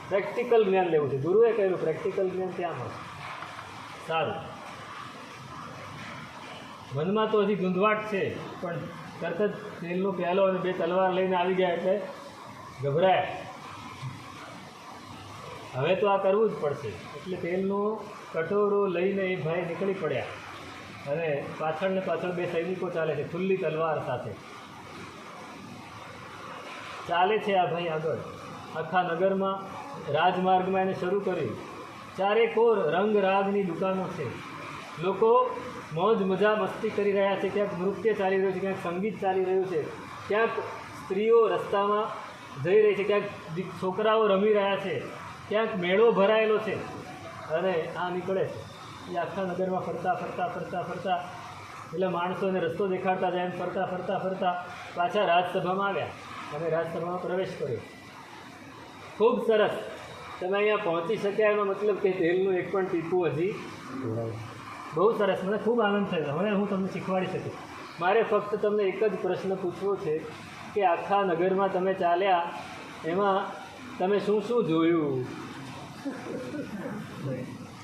Speaker 1: પ્રેક્ટિકલ જ્ઞાન લેવું છે. ગુરુએ કહ્યું પ્રેક્ટિકલ જ્ઞાન ત્યાં મળશે. સારું, મનમાં તો હજી ગુંદવાટ છે, પણ તરત જ તેલનો પ્યાલો અને 2 તલવાર લઈને આવી ગયા એટલે ગભરાયા. હવે તો આ કરવું જ પડશે. એટલે તેલનો કટોરો લઈને એ ભાઈ નીકળી પડ્યા. અને પાછળ ને પાછળ બે સૈનિકો ચાલે છે ખુલ્લી તલવાર સાથે. ચાલે છે આ ભાઈ આગળ આખા નગરમાં, રાજમાર્ગમાં એને શરૂ કર્યું. ચારેકોર રંગ રાગની દુકાનો છે, લોકો મોજ મજા મસ્તી કરી રહ્યા છે, ક્યાંક નૃત્ય ચાલી રહ્યું છે, ક્યાંક સંગીત ચાલી રહ્યું છે, ક્યાંક સ્ત્રીઓ રસ્તામાં જઈ રહી છે, ક્યાંક છોકરાઓ રમી રહ્યા છે, ક્યાંક મેળો ભરાયેલો છે. અને આ નીકળે છે એ આખા નગરમાં ફરતા ફરતા ફરતા ફરતા એટલે માણસોને રસ્તો દેખાડતા જાય એમ ફરતા ફરતા ફરતા પાછા રાજસભામાં આવ્યા અને રાજસભામાં પ્રવેશ કર્યો. ખૂબ સરસ. તમે અહીંયા પહોંચી શક્યા એનો મતલબ કે તેલનું એક પણ ટીપું હજી બહુ સરસ. મને ખૂબ આનંદ થયો. હવે હું તમને શીખવાડી શકું. મારે ફક્ત તમને એક જ પ્રશ્ન પૂછવો છે કે આખા નગરમાં તમે ચાલ્યા એમાં તમે શું શું જોયું?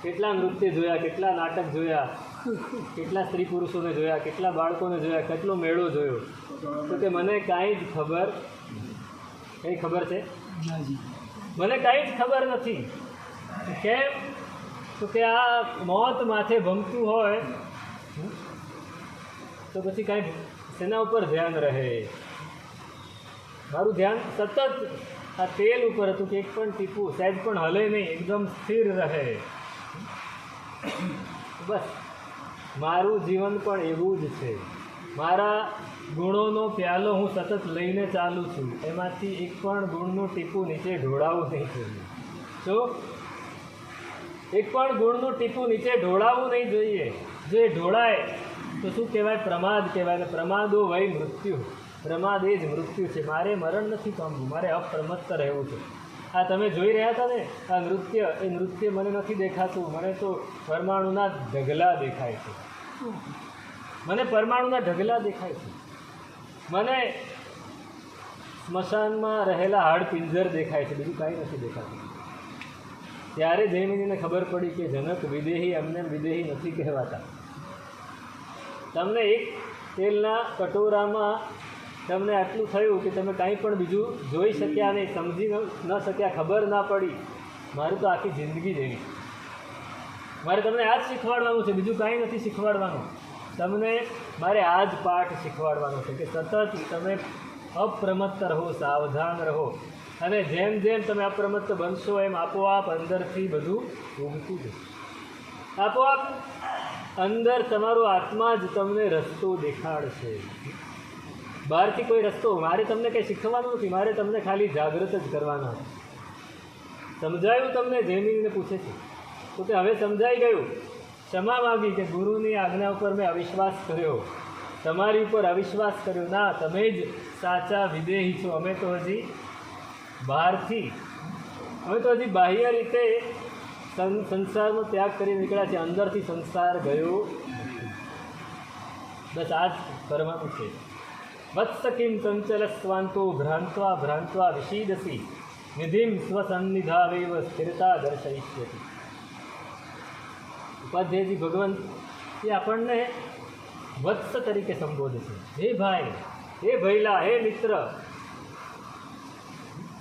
Speaker 1: કેટલા નૃત્ય જોયા, કેટલા નાટક જોયા, કેટલા સ્ત્રી પુરુષોને જોયા, કેટલા બાળકોને જોયા, કેટલો મેળો જોયો? તો કે મને કાંઈ જ ખબર કંઈ ખબર છે? મને કાંઈ જ ખબર નથી. કેમ? તો કે આ મોત માથે ભમતું હોય તો પછી કાંઈ શેના ઉપર ધ્યાન રહે? મારું ધ્યાન સતત આ તેલ ઉપર હતું કે એક પણ ટીપું સહેજ પણ હલે નહીં, એકદમ સ્થિર રહે. બસ મારું જીવન પણ એવું જ છે. મારા ગુણોનો પ્યાલો હું સતત લઈને ચાલું છું, એમાંથી એક પણ ગુણનું ટીપું નીચે ઢોળાવવું નહીં જોઈએ. શું? એક પણ ગુણનું ટીપું નીચે ઢોળાવવું નહીં જોઈએ. જો એ ઢોળાય તો શું કહેવાય? પ્રમાદ કહેવાય. પ્રમાદો વય મૃત્યુ. પ્રમાદ એ જ મૃત્યુ છે. મારે મરણ નથી પામવું, મારે અપ્રમત્ત રહેવું છે. આ તમે જોઈ રહ્યા હતા ને આ નૃત્ય, એ નૃત્ય મને નથી દેખાતું. મને તો પરમાણુના ઢગલા દેખાય છે. મને પરમાણુના ઢગલા દેખાય છે. મને સ્મશાનમાં રહેલા હાડપિંજર દેખાય છે, બીજું કાંઈ નથી દેખાતું. ત્યારે જૈમિનીને ખબર પડી કે જનક વિદેહી અમને વિદેહી નથી કહેવાતા. તમને એક તેલના કટોરામાં તમને આટલું થયું કે તમે કાંઈ પણ બીજું જોઈ શક્યા નહીં, સમજી ન શક્યા, ખબર ના પડી. મારું તો આખી જિંદગી જ એવી. મારે તમને આ જ શીખવાડવાનું છે, બીજું કાંઈ નથી શીખવાડવાનું. તમને મારે આ જ પાઠ શીખવાડવાનો છે કે સતત તમે અપ્રમત્ત રહો, સાવધાન રહો. અને જેમ જેમ તમે અપ્રમત્ત બનશો એમ આપોઆપ અંદરથી બધું ઉગતું જશે. આપોઆપ અંદર તમારો આત્મા જ તમને રસ્તો દેખાડશે. બહારથી કોઈ રસ્તો મારે તમને કંઈ શીખવાનું નથી. મારે તમને ખાલી જાગૃત જ કરવાના છે. સમજાયું તમને? જૈમિનીને પૂછે છે તો કે હવે સમજાઈ ગયું. ક્ષમા માગી કે ગુરુની આજ્ઞા ઉપર મેં અવિશ્વાસ કર્યો, તમારી ઉપર અવિશ્વાસ કર્યો. ના, તમે જ સાચા વિદેહી છો. અમે તો હજી બહારથી, અમે તો હજી બાહ્ય રીતે સંસારનો ત્યાગ કરી નીકળ્યા છે, અંદરથી સંસાર ગયો. બસ આ જ કરવાનું છે. વત્સ કિમ ચંચલ સ્વાંતો ભ્રાંત્વા ભ્રાંત્વા વિષીદસી નિધિમ સ્વસન્નિધાવેવ સ્થિરતા દર્શયિષ્યતિ. ઉપાધ્યાયજી ભગવાન એ આપણને વત્સ તરીકે સંબોધે છે. હે ભાઈ, હે ભૈલા, હે મિત્ર.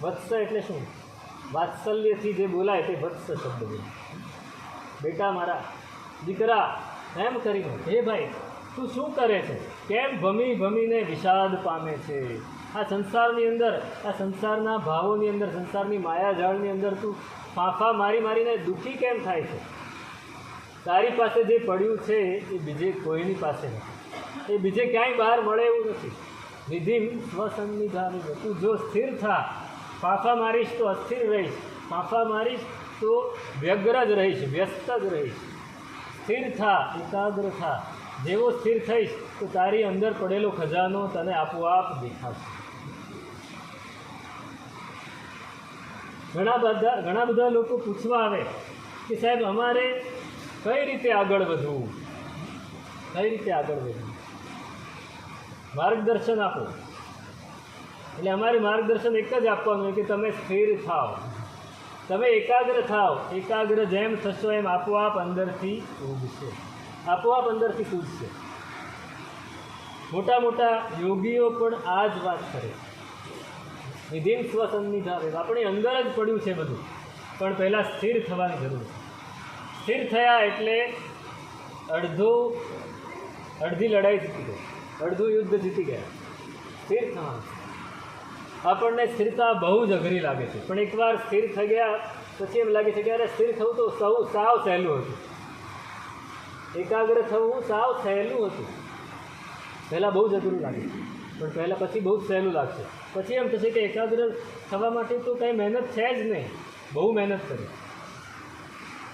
Speaker 1: વત્સ એટલે શું? વાત્સલ્યથી જે બોલાય તે વત્સ શબ્દ બોલે. બેટા મારા, દીકરા, એમ કરીને. હે ભાઈ, તું શું કરે છે? કેમ ભમી ભમીને વિષાદ પામે છે? આ સંસારની અંદર, આ સંસારના ભાવોની અંદર, સંસારની માયાજાળની અંદર તું ફાંફા મારી મારીને દુઃખી કેમ થાય છે? તારી પાસે જે પડ્યું છે એ બીજે કોઈની પાસે નથી, એ બીજે ક્યાંય બહાર મળે એવું નથી. નિધિમ સ્વસન્નિધાન. તું જો સ્થિર થા, ફાંફા મારીશ તો અસ્થિર રહીશ, ફાંફા મારીશ તો વ્યગ્ર જ રહીશ, વ્યસ્ત જ રહીશ. સ્થિર થા, એકાગ્ર થા. જેવો સ્થિર થઈશ તો તારી અંદર પડેલો ખજાનો તને આપોઆપ દેખાશે. ઘણા બધા લોકો પૂછવા આવે કે સાહેબ અમારે કઈ રીતે આગળ વધવું, કઈ રીતે આગળ વધવું, માર્ગદર્શન આપો. એટલે અમારે માર્ગદર્શન એક જ આપવાનું કે તમે સ્થિર થાઓ, તમે એકાગ્ર થાઓ. એકાગ્ર જેમ થશો એમ આપોઆપ અંદરથી ઉગશે, આપોઆપ અંદરથી સૂઝશે. મોટા મોટા યોગીઓ પણ આ જ વાત કરે. નિધિમ સ્વસન્નિધાન. આપણી અંદર જ પડ્યું છે બધું, પણ પહેલાં સ્થિર થવાની જરૂર છે. સ્થિર થયા એટલે અડધો અડધી લડાઈ જીતી ગઈ, અડધું યુદ્ધ જીતી ગયા. સ્થિર થવાનું. આપણને સ્થિરતા બહુ જ અઘરી લાગે છે, પણ એકવાર સ્થિર થઈ ગયા પછી એમ લાગે છે કે અરે સ્થિર થવું તો સાવ સહેલું હતું. એકાગ્ર થવું સાવ સહેલું હતું. પહેલાં બહુ જ અઘરું લાગે, પણ પહેલાં પછી બહુ જ સહેલું લાગશે. પછી એમ થશે કે એકાગ્ર થવા માટે તો કંઈ મહેનત છે જ નહીં, બહુ મહેનત કરી.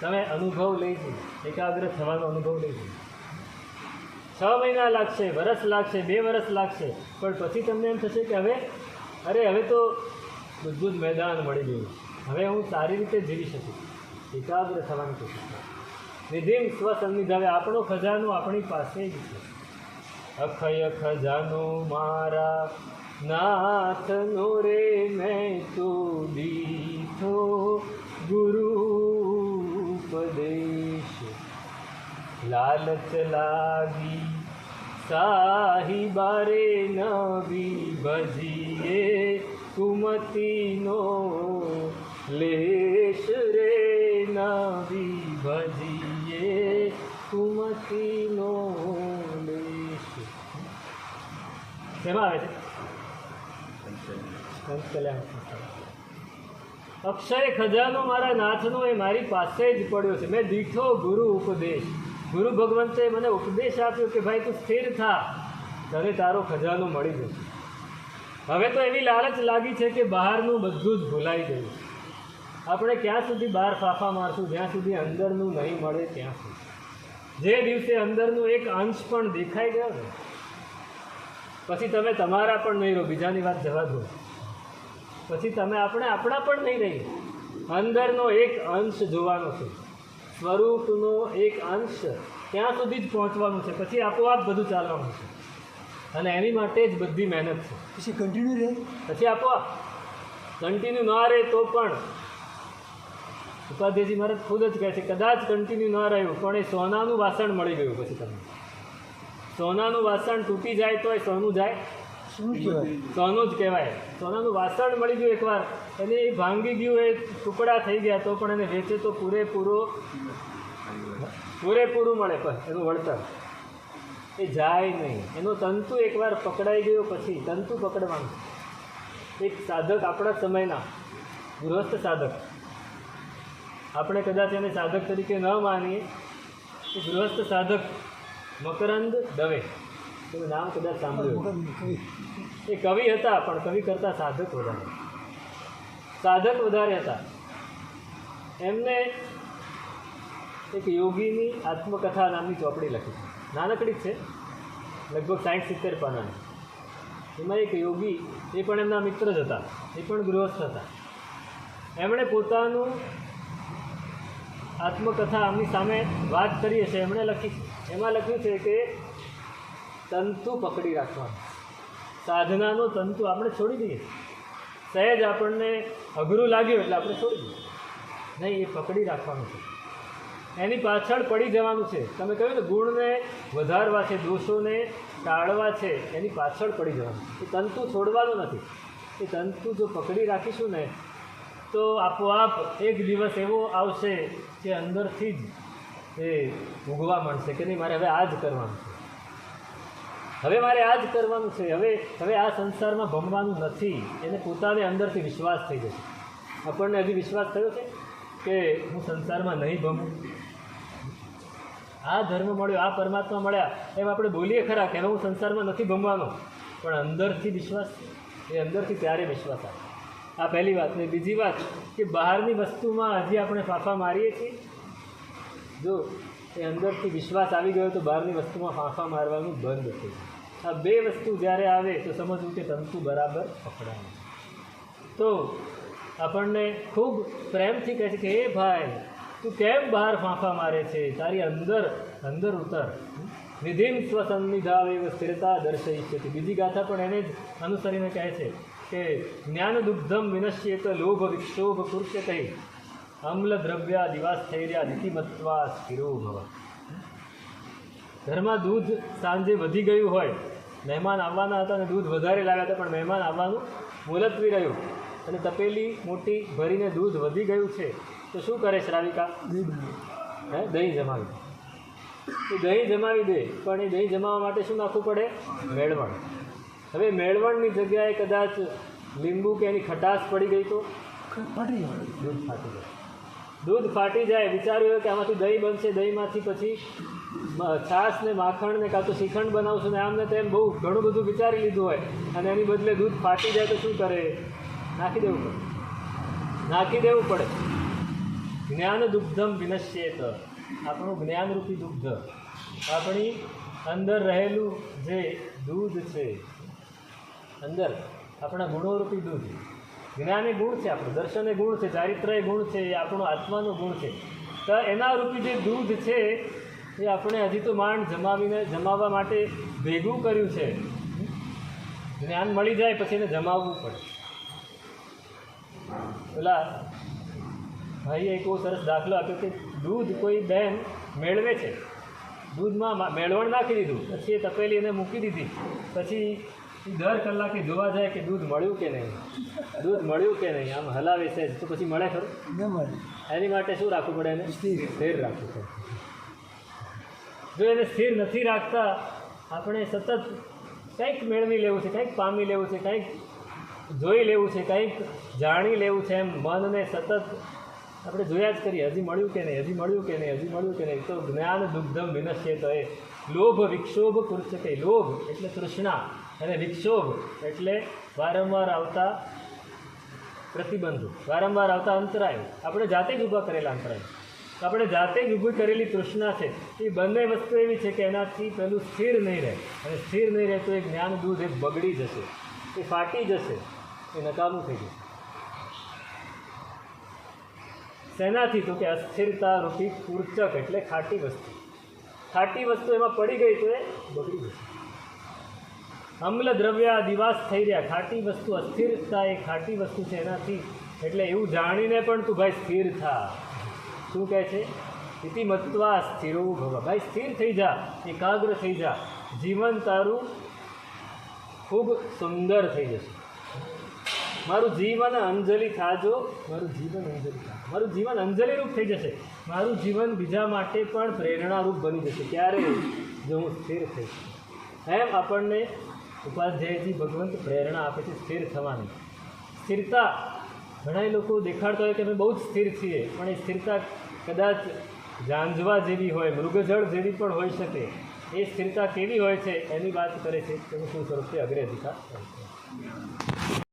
Speaker 1: તમે અનુભવ લઈજો, એકાગ્ર થવાનો અનુભવ લઈજો. 6 મહિના લાગશે, વરસ લાગશે, 2 વરસ લાગશે, પણ પછી તમને એમ થશે કે હવે તો બધું જ મેદાન મળી ગયું, હવે હું સારી રીતે જીવી શકું. એકાગ્ર થવાની કોશિશ કરો. નિધિમ સ્વસન્નિધાવે આપણો ખજાનો આપણી પાસે જ છે. અખય ખજાનો મારા નાથનો રે મેં તો દીઠો ગુરુ ઉપદેશ. લાલચ લાગી સાહિબારે નવી ભજીએ કુમતીનો લેશ રે નવી ભજીએ કુમતીનો લેશ. શેમાં આવે છે? કલ્યાણ. અક્ષય ખજાનો મારા નાથનો એ મારી પાસે જ પડ્યો છે. મેં દીઠો ગુરુ ઉપદેશ. ગુરુ ભગવંતે મને ઉપદેશ આપ્યો કે ભાઈ તું સ્થિર થા, તને તારો ખજાનો મળી જશે. હવે તો એવી લાલચ લાગી છે કે બહારનું બધું જ ભૂલાઈ ગયું. આપણે ક્યાં સુધી બહાર ફાફા મારશું જ્યાં સુધી અંદરનું નહીં મળે ત્યાં સુધી. જે દિવસે અંદરનું એક અંશ પણ દેખાઈ ગયો ને પછી તમે તમારા પણ નહીં રહો. બીજાની વાત જવા દો. પછી તમે આપણા પણ નહીં રહી. અંદરનો એક અંશ જોવાનો છે, સ્વરૂપનો એક અંશ, ત્યાં સુધી જ પહોંચવાનું છે. પછી આપોઆપ બધું ચાલવાનું છે, અને એની માટે જ બધી મહેનત છે.
Speaker 3: પછી કન્ટિન્યુ રહે,
Speaker 1: પછી આપોઆપ કન્ટિન્યુ ના રહે તો પણ ઉપાધ્યાયજી મહારાજ ખુદ જ કહે છે કદાચ કન્ટિન્યુ ન રહ્યું પણ એ સોનાનું વાસણ મળી ગયું. પછી તમને સોનાનું વાસણ તૂટી જાય તો એ સોનું જાય,
Speaker 3: શું કહેવાય?
Speaker 1: સોનું જ કહેવાય. સોનાનું વાસણ મળી ગયું એકવાર, એને એ ભાંગી ગયું, એ ટુકડા થઈ ગયા તો પણ એને વેચે તો પૂરેપૂરું મળે, પણ એનું વળતર એ જાય નહીં. એનો તંતુ એકવાર પકડાઈ ગયો પછી તંતુ પકડવાનું. એક સાધક આપણા સમયના ગૃહસ્થ સાધક, આપણે કદાચ એને સાધક તરીકે ન માનીએ, એ ગૃહસ્થ સાધક મકરંદ દવે, એનું નામ કદાચ સાંભળ્યું. એ કવિ હતા, પણ કવિ કરતાં સાધક વધારે હતા. એમને એક યોગીની આત્મકથા નામની ચોપડી લખી છે. નાનકડી જ છે, લગભગ 60-70 પાનાની. એમાં એક યોગી, એ પણ એમના મિત્ર જ હતા, એ પણ ગૃહસ્થ હતા. એમણે પોતાનું આત્મકથા આમની સામે વાત કરી છે, એમણે લખી છે. એમાં લખ્યું છે કે તંતુ પકડી રાખવાનું. સાધનાનો તંતુ આપણે છોડી દઈએ. સહેજ આપણને અઘરું લાગ્યું એટલે આપણે છોડી દઈએ. નહીં, એ પકડી રાખવાનું છે, એની પાછળ પડી જવાનું છે. તમે કહ્યું ને ગુણને વધારવા છે, દોષોને ટાળવા છે, એની પાછળ પડી જવાનું. એ તંતુ છોડવાનું નથી. એ તંતુ જો પકડી રાખીશું ને તો આપોઆપ એક દિવસ એવો આવશે કે અંદરથી જ એ ઉગવા માંડશે કે નહીં મારે હવે આ જ કરવાનું છે, હવે મારે આ જ કરવાનું છે, હવે આ સંસારમાં ભમવાનું નથી. એને પોતાને અંદરથી વિશ્વાસ થઈ જશે. આપણને હજી વિશ્વાસ થયો છે કે હું સંસારમાં નહીં ભમું, આ ધર્મ મળ્યો, આ પરમાત્મા મળ્યા, એમ આપણે બોલીએ ખરા કે હવે હું સંસારમાં નથી ભમવાનો, પણ અંદરથી વિશ્વાસ, એ અંદરથી ત્યારે વિશ્વાસ આવે. આ પહેલી વાત. ને બીજી વાત કે બહારની વસ્તુમાં હજી આપણે ફાંફા મારીએ છીએ. જો એ અંદરથી વિશ્વાસ આવી ગયો તો બહારની વસ્તુમાં ફાંફા મારવાનું બંધ થઈ જાય. આ બે વસ્તુ જ્યારે આવે તો સમજવું કે તંતુ બરાબર પકડાય. તો આપણને ખૂબ પ્રેમથી કહે છે કે હે ભાઈ તું કેમ બહાર ફાંફા મારે છે, તારી અંદર ઉતર. નિધિમ સ્વસન્નિધાવેવ સ્થિરતા દર્શયિષ્યતિ. બીજી ગાથા પણ એને જ અનુસરીને કહે છે કે જ્ઞાન દુગ્ધમ વિનશ્યેત લોભ વિક્ષોભ કુર્ષ્યતે અમ્લ દ્રવ્યા દિવાસ્થૈર્યા નીતિમત્વા સ્થિરો ભવ. ઘરમાં દૂધ સાંજે વધી ગયું હોય, મહેમાન આવવાના હતા અને દૂધ વધારે લાવ્યા હતા, પણ મહેમાન આવવાનું મુલતવી રહ્યું અને તપેલી મોટી ભરીને દૂધ વધી ગયું છે તો શું કરે શ્રાવિકા? દહીં જમાવી. એ દહીં જમાવી દે, પણ એ દહીં જમાવવા માટે શું નાખવું પડે? મેળવણ. હવે મેળવણની જગ્યાએ કદાચ લીંબુ કે એની ખટાશ પડી ગઈ તો
Speaker 3: ફાટી જાય.
Speaker 1: દૂધ ફાટી જાય. દૂધ ફાટી જાય, વિચાર્યું હોય કે આમાંથી દહીં બનશે, દહીંમાંથી પછી છાશ ને માખણ ને કાં તો શ્રીખંડ બનાવશું ને આમ ને તેમ બહુ ઘણું બધું વિચારી લીધું હોય અને એની બદલે દૂધ ફાટી જાય તો શું કરે? નાખી દેવું પડે. નાખી દેવું પડે. જ્ઞાન દુગ્ધમ વિનશ્યેત. આપણું જ્ઞાનરૂપી દુગ્ધ, આપણી અંદર રહેલું જે દૂધ છે, અંદર આપણા ગુણોરૂપી દૂધ, જ્ઞાન એ ગુણ છે, આપણું દર્શન એ ગુણ છે, ચારિત્ર એ ગુણ છે, એ આપણો આત્માનો ગુણ છે. તો એના રૂપી જે દૂધ છે એ આપણે હજી તો માંડ જમાવવા માટે ભેગું કર્યું છે. જ્ઞાન મળી જાય પછી એને જમાવવું પડે. પેલા ભાઈએ એક બહુ સરસ દાખલો આપ્યો કે દૂધ કોઈ બહેન મેળવે છે, દૂધમાં મેળવણ નાખી દીધું, પછી એ તપેલી એને મૂકી દીધી, પછી દર કલાકે જોવા જાય કે દૂધ મળ્યું કે નહીં, દૂધ મળ્યું કે નહીં, આમ હલાવે છે તો પછી મળે ખરું?
Speaker 3: ન મળે.
Speaker 1: એની માટે શું રાખવું પડે? એને સ્થિર રાખવું પડે. જો એને સ્થિર નથી રાખતા, આપણે સતત કંઈક મેળવી લેવું છે, કંઈક પામી લેવું છે, કંઈક જોઈ લેવું છે, કંઈક જાણી લેવું છે, એમ મનને સતત આપણે જોયા જ કરીએ, હજી મળ્યું કે નહીં, હજી મળ્યું કે નહીં, હજી મળ્યું કે નહીં. તો જ્ઞાન દુગ્ધમ વિનશ્યેત. એ લોભ વિક્ષોભ કુર્ચકે. લોભ એટલે તૃષ્ણા અને વિક્ષોભ એટલે વારંવાર આવતા પ્રતિબંધો, વારંવાર આવતા અંતરાયો, આપણે જાતે જ ઊભા કરેલા અંતરાયો, આપણે જાતે જ ઊભી કરેલી તૃષ્ણા છે. એ બંને વસ્તુ એવી છે કે એનાથી પેલું સ્થિર નહીં રહે, અને સ્થિર નહીં રહે તો એ જ્ઞાન દૂધ એ બગડી જશે, એ ફાટી જશે, એ નકામું થઈ જશે. શેનાથી? તો કે અસ્થિરતા રૂપી કુર્ચક એટલે ખાટી વસ્તુ. ખાટી વસ્તુ એમાં પડી ગઈ તો એ બગડી જશે. અમ્લ દ્રવ્ય દિવાસ થઈ રહ્યા. ખાટી વસ્તુ, અસ્થિરતા એ ખાટી વસ્તુ છે એનાથી. એટલે એવું જાણીને પણ તું ભાઈ સ્થિર થા. શું કહે છે? ઇતિ મત્વા સ્થિરો ભવ. ભાઈ સ્થિર થઈ જા, એકાગ્ર થઈ જા, જીવન તારું ખૂબ સુંદર થઈ જશે. મારું જીવન અંજલિ થાજો, મારું જીવન અંજલિ થાજો, મારું જીવન અંજલિરૂપ થઈ જશે, મારું જીવન બીજા માટે પણ પ્રેરણારૂપ બની જશે. ક્યારે? જો હું સ્થિર થઈશ. એમ આપણને ઉપાધ્યાયજી ભગવંત પ્રેરણા આપે છે સ્થિર થવાની. સ્થિરતા ઘણા લોકો દેખાડતા હોય કે અમે બહુ જ સ્થિર છીએ, પણ એ સ્થિરતા કદાચ ઝાંઝવા જેવી હોય, મૃગજળ જેવી પણ હોઈ શકે. એ સ્થિરતા કેવી હોય છે એની વાત કરે છે. તેનું શું સ્વરૂપ છે? અગ્રે અધિકાર.